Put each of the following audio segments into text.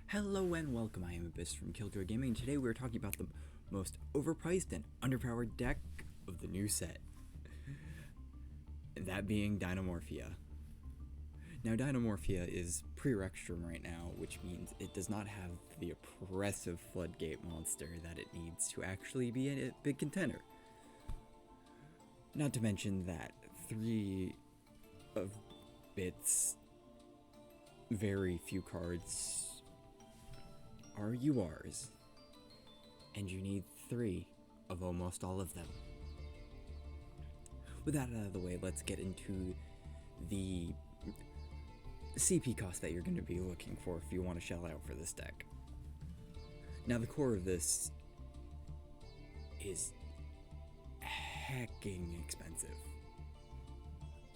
Hello and welcome, I am Abyss from Killjoy Gaming, and today we're talking about the most overpriced and underpowered deck of the new set. That being Dinomorphia. Now Dinomorphia is pre-Rextrum right now, which means it does not have the oppressive floodgate monster that it needs to actually be a big contender. Not to mention that 3 of its very few cards are URs, and you need 3 of almost all of them. With that out of the way, let's get into the CP cost that you're going to be looking for if you want to shell out for this deck. Now the core of this is hecking expensive.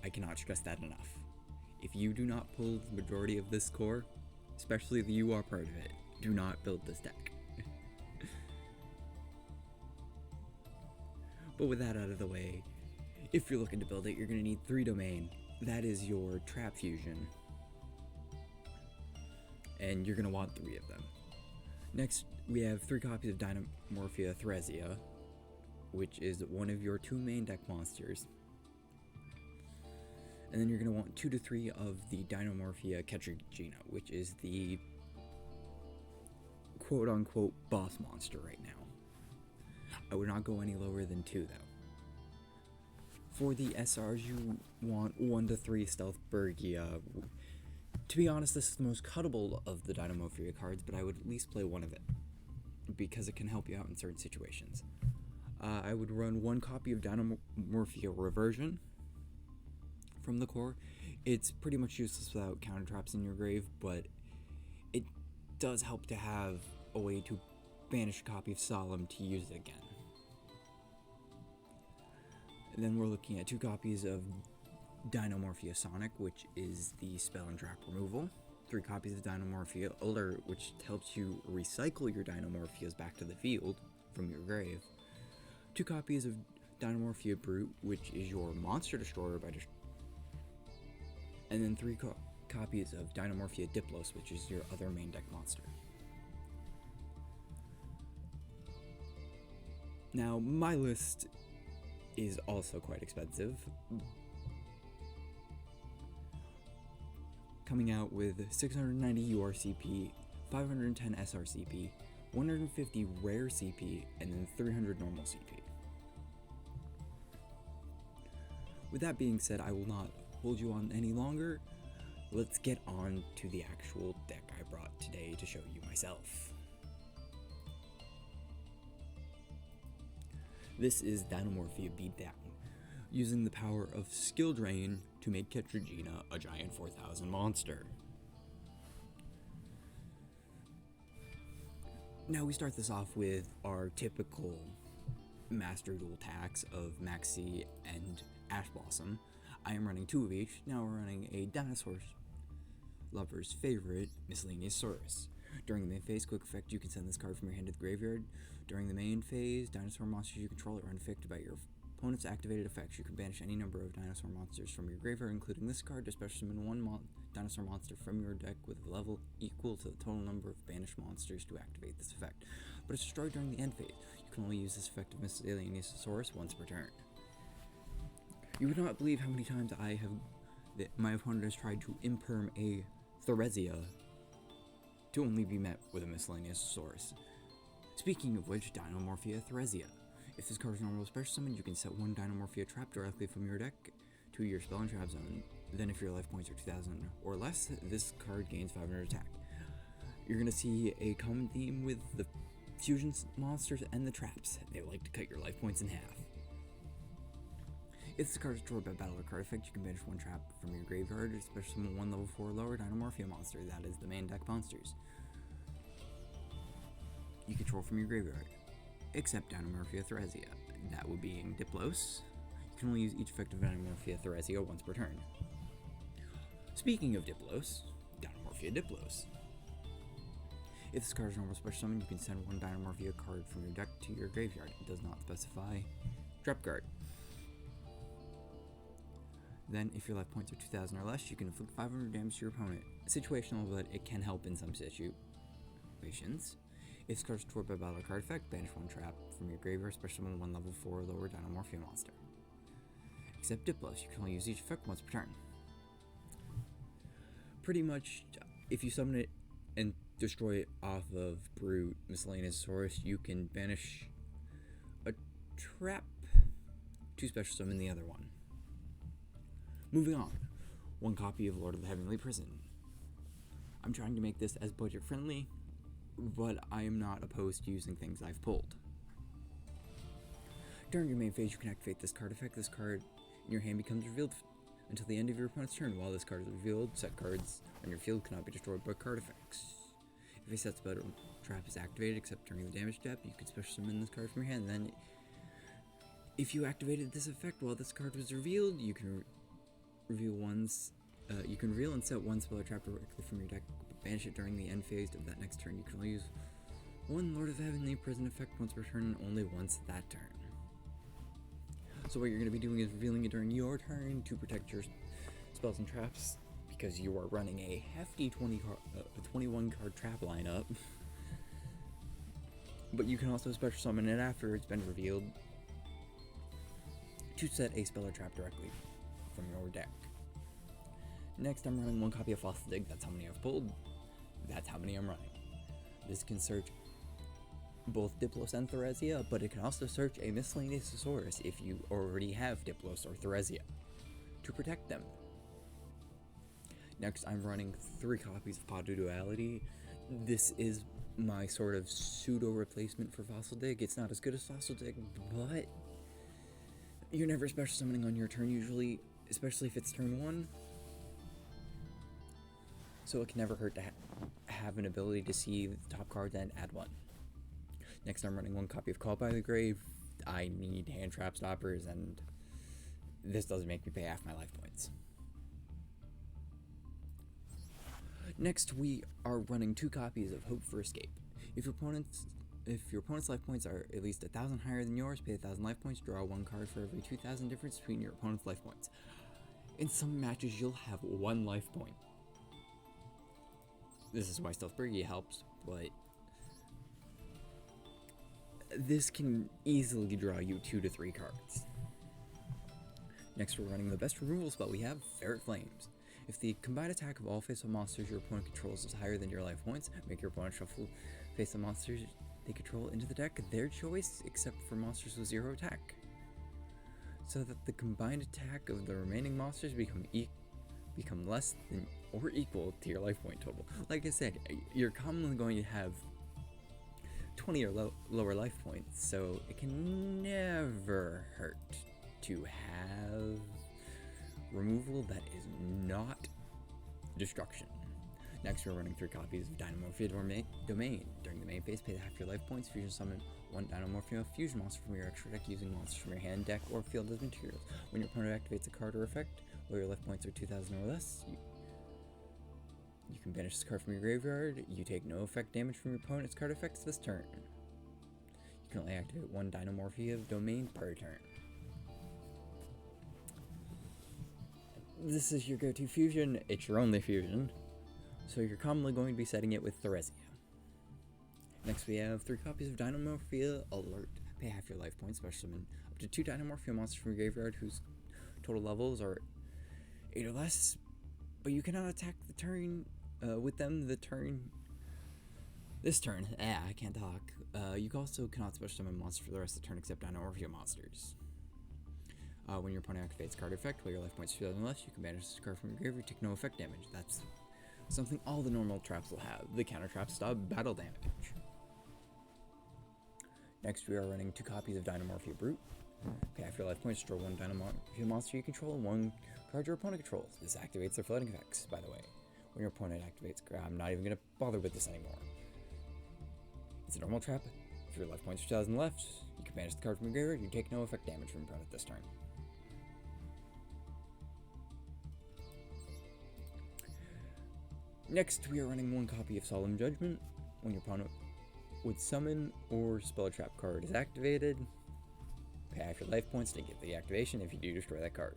I cannot stress that enough. If you do not pull the majority of this core, especially the UR part of it, do not build this deck. But with that out of the way, if you're looking to build it, you're going to need 3 domain. That is your trap fusion. And you're going to want 3 of them. Next, we have 3 copies of Dinomorphia Thresia, which is one of your 2 main deck monsters. And then you're going to want 2 to 3 of the Dinomorphia Ketragina, which is the quote-unquote boss monster right now. I would not go any lower than 2 though. For the SRs, you want 1 to 3 Stealth Bergia. To be honest, this is the most cuttable of the Dinomorphia cards, but I would at least play 1 of it, because it can help you out in certain situations. I would run 1 copy of Dinomorphia Reversion from the core. It's pretty much useless without counter traps in your grave, but it does help to have a way to banish a copy of Solemn to use it again. And then we're looking at 2 copies of Dinomorphia Sonic, which is the spell and trap removal. 3 copies of Dinomorphia Alert, which helps you recycle your Dinomorphias back to the field from your grave. 2 copies of Dinomorphia Brute, which is your monster destroyer and then 3 copies of Dinomorphia Diplos, which is your other main deck monster. Now, my list is also quite expensive, coming out with 690 URCP, 510 SRCP, 150 rare CP, and then 300 normal CP. With that being said, I will not hold you on any longer. Let's get on to the actual deck I brought today to show you myself. This is Dinomorphia Beatdown, using the power of Skill Drain to make Ketragina a giant 4000 monster. Now we start this off with our typical Master Duel tax of Maxi and Ash Blossom. I am running 2 of each. Now we're running a Dinosaur Lover's Favorite, Miscellaneous Saurus. During the main phase, quick effect, you can send this card from your hand to the graveyard. During the main phase, dinosaur monsters you control are unaffected by your opponent's activated effects. You can banish any number of dinosaur monsters from your graveyard, including this card, to special summon 1 dinosaur monster from your deck with a level equal to the total number of banished monsters to activate this effect. But it's destroyed during the end phase. You can only use this effect of Miscellaneous Saurus once per turn. You would not believe how many times my opponent has tried to imperm a Thresia to only be met with a Miscellaneous Saurus. Speaking of which, Dinomorphia Thresia. If this card is normal special summon, you can set 1 Dinomorphia trap directly from your deck to your spell and trap zone. Then if your life points are 2000 or less, this card gains 500 attack. You're going to see a common theme with the fusion monsters and the traps. They like to cut your life points in half. If this card is destroyed by battle or card effect, you can banish 1 trap from your graveyard, especially summon 1 level 4 lower Dinomorphia monster, that is the main deck monsters you control from your graveyard, except Dinomorphia Thresia. That would be in Diplos. You can only use each effect of Dinomorphia Thresia once per turn. Speaking of Diplos, Dinomorphia Diplos. If this card is normal special summon, you can send 1 Dinomorphia card from your deck to your graveyard. It does not specify trap card. Then, if your life points are 2,000 or less, you can inflict 500 damage to your opponent. Situational, but it can help in some activations. If this card is destroyed by battle or card effect, banish one trap from your graveyard, special summon one level 4 or lower Dinomorphia monster. Except Diplos, you can only use each effect once per turn. Pretty much, if you summon it and destroy it off of Brute, Miscellaneous Source, you can banish a trap to special summon the other one. Moving on, one copy of Lord of the Heavenly Prison. I'm trying to make this as budget friendly, but I am not opposed to using things I've pulled. During your main phase, you can activate this card effect. This card in your hand becomes revealed until the end of your opponent's turn. While this card is revealed, set cards on your field cannot be destroyed by card effects. If a set spell trap is activated, except during the damage step, you can special summon this card from your hand. Then, if you activated this effect while this card was revealed, you can reveal and set one spell or trap directly from your deck, but banish it during the end phase of that next turn. You can only use one Lord of Heavenly Prison effect once per turn, and only once that turn. So what you're going to be doing is revealing it during your turn to protect your spells and traps, because you are running a hefty 21 card trap lineup. But you can also special summon it after it's been revealed to set a spell or trap directly from your deck. Next, I'm running one copy of Fossil Dig. That's how many I've pulled. That's how many I'm running. This can search both Diplos and Theresia, but it can also search a Miscellaneous Source if you already have Diplos or Theresia to protect them. Next, I'm running 3 copies of Pod Duality. This is my sort of pseudo replacement for Fossil Dig. It's not as good as Fossil Dig, but you're never special summoning on your turn usually, especially if it's turn 1. So it can never hurt to have an ability to see the top cards and add 1. Next, I'm running one copy of Call by the Grave. I need hand trap stoppers, and this doesn't make me pay half my life points. Next, we are running 2 copies of Hope for Escape. If your opponent's life points are at least 1,000 higher than yours, pay 1,000 life points, draw 1 card for every 2,000 difference between your opponent's life points. In some matches, you'll have 1 life point. This is why Stealth Briggy helps, but this can easily draw you 2 to 3 cards. Next, we're running the best removal spell we have, Ferret Flames. If the combined attack of all face-up monsters your opponent controls is higher than your life points, make your opponent shuffle face-up monsters they control into the deck, their choice, except for monsters with 0 attack, so that the combined attack of the remaining monsters become less than or equal to your life point total. Like I said, you're commonly going to have 20 or lower life points, so it can never hurt to have removal that is not destruction. Next, we're running 3 copies of Dinomorphia Domain. During the main phase, pay half your life points, fusion summon 1 Dinomorphia fusion monster from your extra deck using monsters from your hand, deck, or field as materials. When your opponent activates a card or effect, while your life points are 2,000 or less, you can banish this card from your graveyard. You take no effect damage from your opponent's card effects this turn. You can only activate 1 Dinomorphia Domain per turn. This is your go-to fusion. It's your only fusion, so you're commonly going to be setting it with Theresia. Next, we have 3 copies of Dinomorphia Alert. Pay half your life points, special summon up to 2 Dinomorphia monsters from your graveyard whose total levels are 8 or less, but you cannot attack the turn with them this turn. I can't talk. You also cannot special summon monsters for the rest of the turn except Dinomorphia monsters. When your opponent activates card effect, while your life points are 2,000 less, you can banish this card from your graveyard, take no effect damage. That's something all the normal traps will have. The counter traps stop battle damage. Next, we are running 2 copies of Dinomorphia Brute. Pay half your life points, draw 1 Dinomorphia monster you control and 1 card your opponent controls. This activates their floating effects, by the way. When your opponent activates, I'm not even going to bother with this anymore. It's a normal trap. If your life points are 2,000 left, you can banish the card from your graveyard. You take no effect damage from your opponent this turn. Next, we are running 1 copy of Solemn Judgment. When your opponent would summon or spell a trap card is activated, pay half your life points to get the activation if you do destroy that card.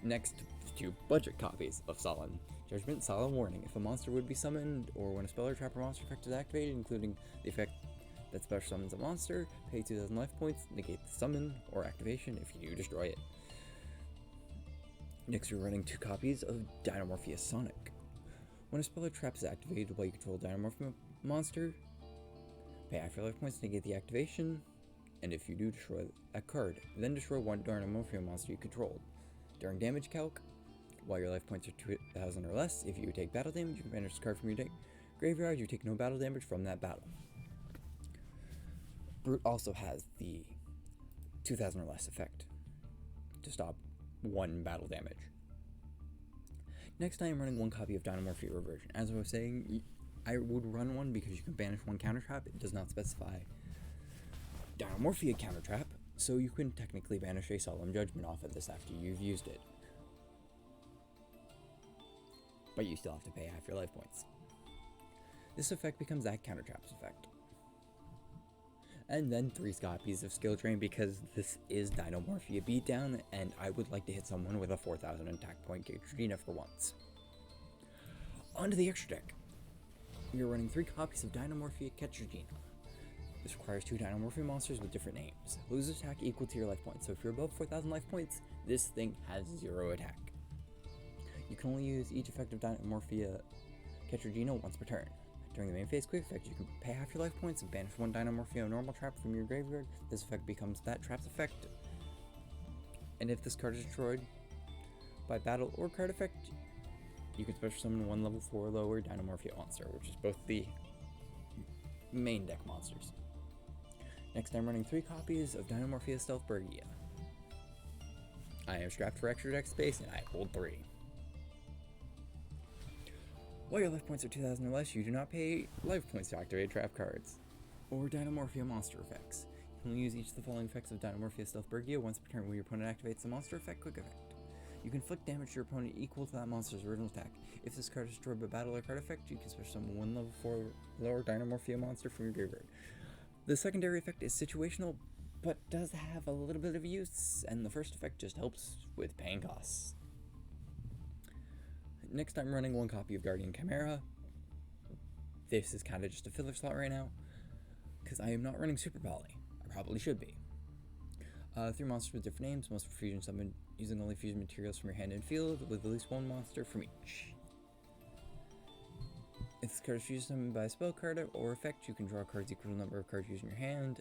Next, 2 budget copies of Solemn Judgment, Solemn Warning. If a monster would be summoned, or when a spell or trap or monster effect is activated, including the effect that special summons a monster, pay 2,000 life points, negate the summon or activation. If you do, destroy it. Next, we're running 2 copies of Dinomorphia Sonic. When a spell or trap is activated while you control a Dinomorphia monster, pay half your life points to negate the activation, and if you do, destroy that card. Then destroy 1 Dinomorphia monster you controlled. During damage calc, while your life points are 2,000 or less, if you take battle damage, you can banish this card from your graveyard. You take no battle damage from that battle. Brute also has the 2,000 or less effect to stop 1 battle damage. Next, I am running 1 copy of Dinomorphia Reversion. As I was saying, I would run one because you can banish 1 counter trap. It does not specify Dinomorphia counter trap, so you can technically banish a Solemn Judgment off of this after you've used it. But you still have to pay half your life points. This effect becomes that counter trap's effect. And then 3 copies of Skill Drain because this is Dinomorphia Beatdown, and I would like to hit someone with a 4,000 attack point Gigina for once. Onto the extra deck. You're running 3 copies of Dinomorphia Gigina. This requires 2 Dinomorphia monsters with different names. Lose attack equal to your life points, so if you're above 4,000 life points, this thing has 0 attack. You can only use each effect of Dinomorphia Gigina once per turn. During the main phase quick effect, you can pay half your life points and banish 1 Dinomorphia normal trap from your graveyard. This effect becomes that trap's effect. And if this card is destroyed by battle or card effect, you can special summon 1 level 4 or lower Dinomorphia monster, which is both the main deck monsters. Next, I'm running 3 copies of Dinomorphia Stealthburgia. I am strapped for extra deck space, and I hold 3. While your life points are 2,000 or less, you do not pay life points to activate trap cards or Dinomorphia monster effects. You can only use each of the following effects of Dinomorphia Stealthburgia once per turn when your opponent activates the monster effect quick effect. You can inflict damage to your opponent equal to that monster's original attack. If this card is destroyed by battle or card effect, you can special summon 1 level 4 lower Dinomorphia monster from your graveyard. The secondary effect is situational, but does have a little bit of use, and the first effect just helps with paying costs. Next, I'm running 1 copy of Guardian Chimera. This is kind of just a filler slot right now, because I am not running Super Poly. I probably should be. 3 monsters with different names, most for fusion summon using only fusion materials from your hand and field, with at least 1 monster from each. If this card is fusion summoned by a spell card or effect, you can draw cards equal to the number of cards used in your hand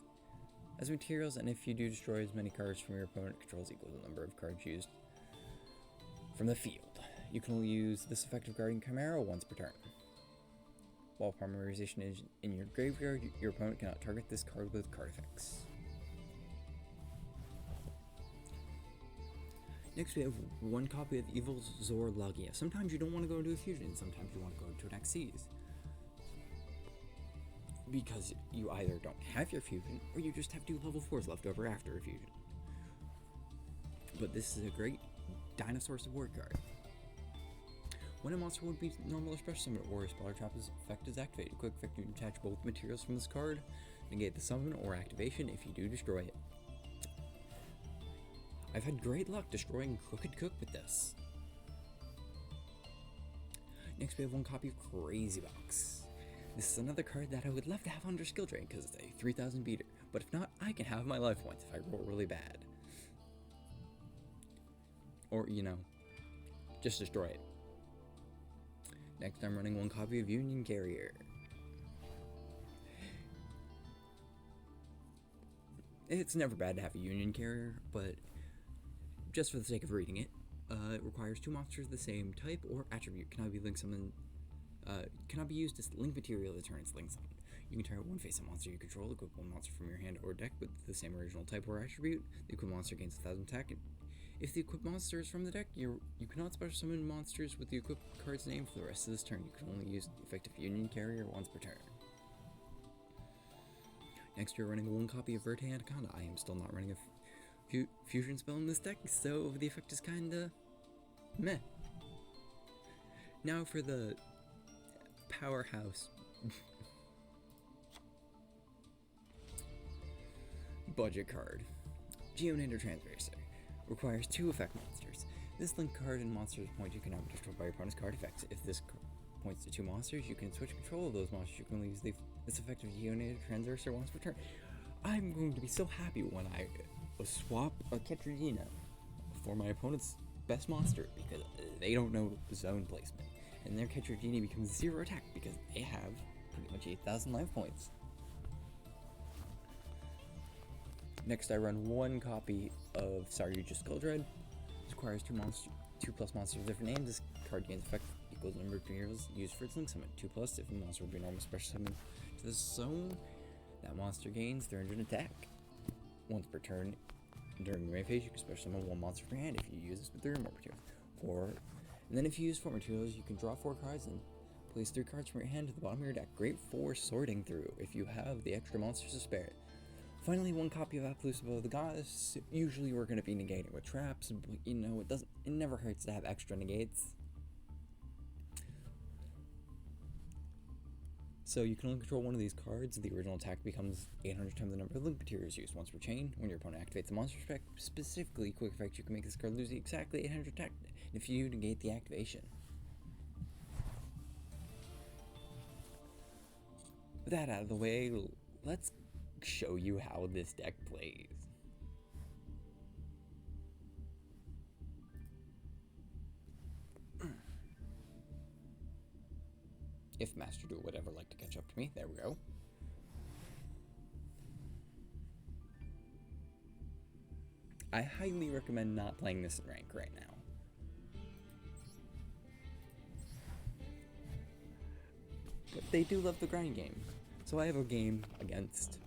as materials, and if you do destroy as many cards from your opponent controls equal to the number of cards used from the field. You can only use this effect of Guardian Chimera once per turn. While polymerization is in your graveyard, your opponent cannot target this card with card effects. Next, we have 1 copy of Evil Zor Lagia. Sometimes you don't want to go into a fusion, sometimes you want to go into an Xyz. Because you either don't have your fusion, or you just have 2 level 4s left over after a fusion. But this is a great Dinosaur support card. When a monster would be normal or special summon, or a spell or trap effect is activated, quick effect you can attach both materials from this card, negate the summon or activation. If you do, destroy it. I've had great luck destroying Crooked Cook with this. Next, we have 1 copy of Crazy Box. This is another card that I would love to have under Skill Drain because it's a 3,000 beater, but if not, I can have my life points if I roll really bad. Or, just destroy it. Next, I'm running 1 copy of Union Carrier. It's never bad to have a Union Carrier, but just for the sake of reading it, it requires 2 monsters of the same type or attribute. Cannot be link summoned. Cannot be used as link material to turn its link summon. You can target 1 face-up monster you control, equip 1 monster from your hand or deck with the same original type or attribute. The equipped monster gains 1,000 attack. If the equipped monster is from the deck, you cannot special summon monsters with the equipped card's name for the rest of this turn. You can only use the effective Union Carrier once per turn. Next, we're running 1 copy of Verte Anaconda. I am still not running a fusion spell in this deck, so the effect is kinda meh. Now for the powerhouse budget card. Geonator Transracer requires 2 effect monsters. This link card and monster's point you can now be destroyed by your opponent's card effects. If this points to 2 monsters, you can switch control of those monsters. You can only use this effect of Yugioh transversor once per turn. I'm going to be so happy when I swap a Ketradina for my opponent's best monster, because they don't know zone placement, and their Ketradini becomes 0 attack because they have pretty much 8,000 life points. Next, I run 1 copy of Yugioh Skulldread. This requires 2+ monsters of different names. This card gains effect equals the number of heroes used for its link summon. 2+, if a monster would be a normal special summon to this zone, that monster gains 300 attack. Once per turn, during the main phase, you can special summon 1 monster per hand if you use this with 3 or more materials. And then if you use 4 materials, you can draw 4 cards and place 3 cards from your hand to the bottom of your deck. Great for sorting through if you have the extra monsters to spare. Finally, 1 copy of Appaloosa of the Goddess. Usually we're going to be negating with traps, but you know, it never hurts to have extra negates. So you can only control 1 of these cards. The original attack becomes 800 times the number of link materials used once per chain. When your opponent activates a monster spec, specifically quick effect, you can make this card lose exactly 800 attack if you negate the activation. With that out of the way, let's show you how this deck plays. If Master Duel would ever like to catch up to me, there we go. I highly recommend not playing this in rank right now. But they do love the grind game. So I have a game against,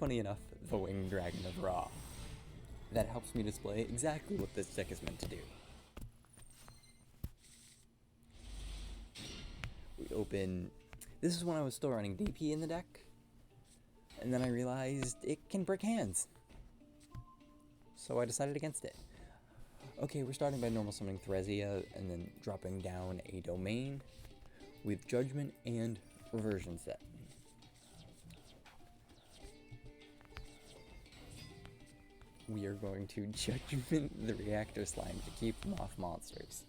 funny enough, the Winged Dragon of Ra. That helps me display exactly what this deck is meant to do. We open... This is when I was still running DP in the deck, and then I realized it can break hands. So I decided against it. Okay, we're starting by normal summoning Thresia, and then dropping down a domain with Judgment and Reversion set. We are going to Judgment the Reactor Slime to keep them off monsters.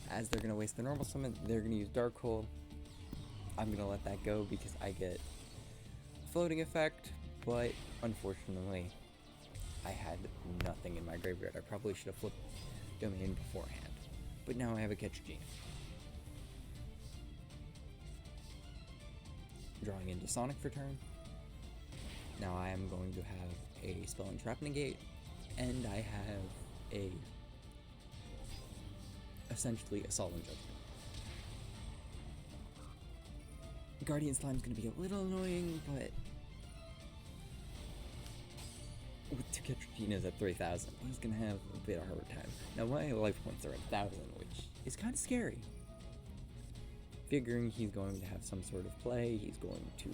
As they're going to waste the normal summon, they're going to use Dark Hole. I'm going to let that go because I get floating effect, but unfortunately, I had nothing in my graveyard. I probably should have flipped Domain beforehand, but now I have a Ketradina. Drawing into Sonic for turn. Now I am going to have a Spell and Trap negate, and I have essentially a Solemn Judgment. Guardian Slime's going to be a little annoying, but with 2 Ketradinas at 3,000, he's going to have a bit of a hard time. Now my life points are at 1,000, which is kind of scary. Figuring he's going to have some sort of play, he's going to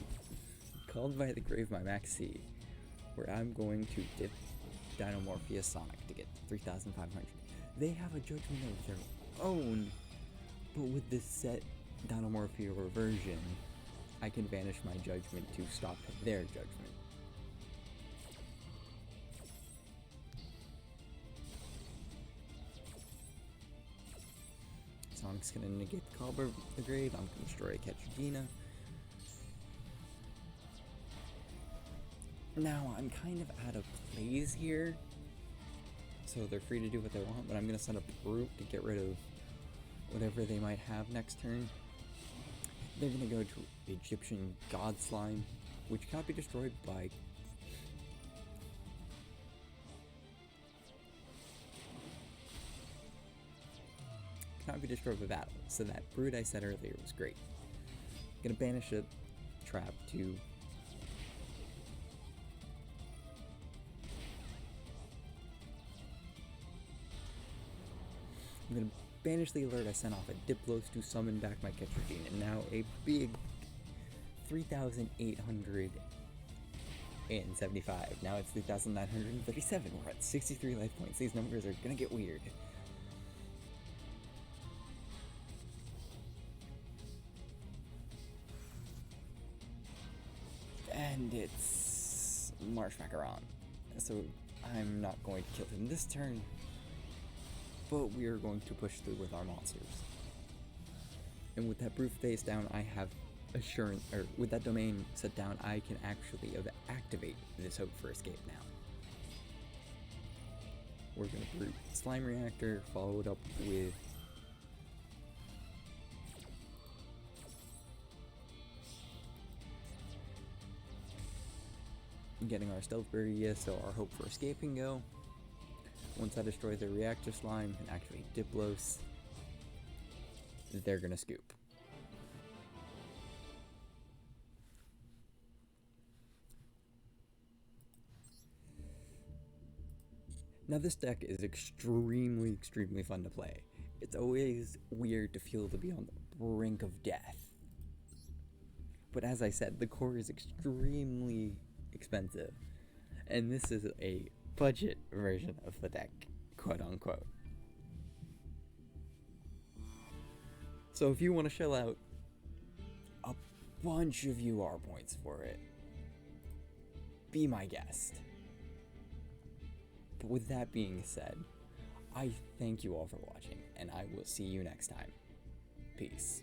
Called by the Grave my Maxi, where I'm going to dip Dinomorphia Sonic to get 3,500. They have a Judgment of their own, but with this set Dinomorphia Reversion, I can banish my Judgment to stop their Judgment. Sonic's gonna negate the Call by the Grave, I'm gonna destroy a Ketradina. Now, I'm kind of out of plays here, so they're free to do what they want, but I'm gonna set up Brute to get rid of whatever they might have next turn. They're gonna go to Egyptian God Slime, which cannot be destroyed by battle, so that Brute I said earlier was great. I'm gonna banish a trap to I'm gonna banish the alert I sent off at Diplos to summon back my Ketradina, and now a big 3,875. Now it's 3,937. We're at 63 life points. These numbers are gonna get weird. And it's Marsh Macaron. So I'm not going to kill him this turn, but we are going to push through with our monsters. And with that brute face down, I have assurance, or with that domain set down, I can actually activate this hope for escape now. We're going to brute slime reactor, follow it up with getting our stealth barrier, so our hope for escape can go. Once I destroy the reactor slime and activate Diplos, they're gonna scoop. Now this deck is extremely fun to play. It's always weird to feel to be on the brink of death. But as I said, the core is extremely expensive, and this is a budget version of the deck, quote unquote. So if you want to shell out a bunch of UR points for it, be my guest. But with that being said, I thank you all for watching, and I will see you next time. Peace.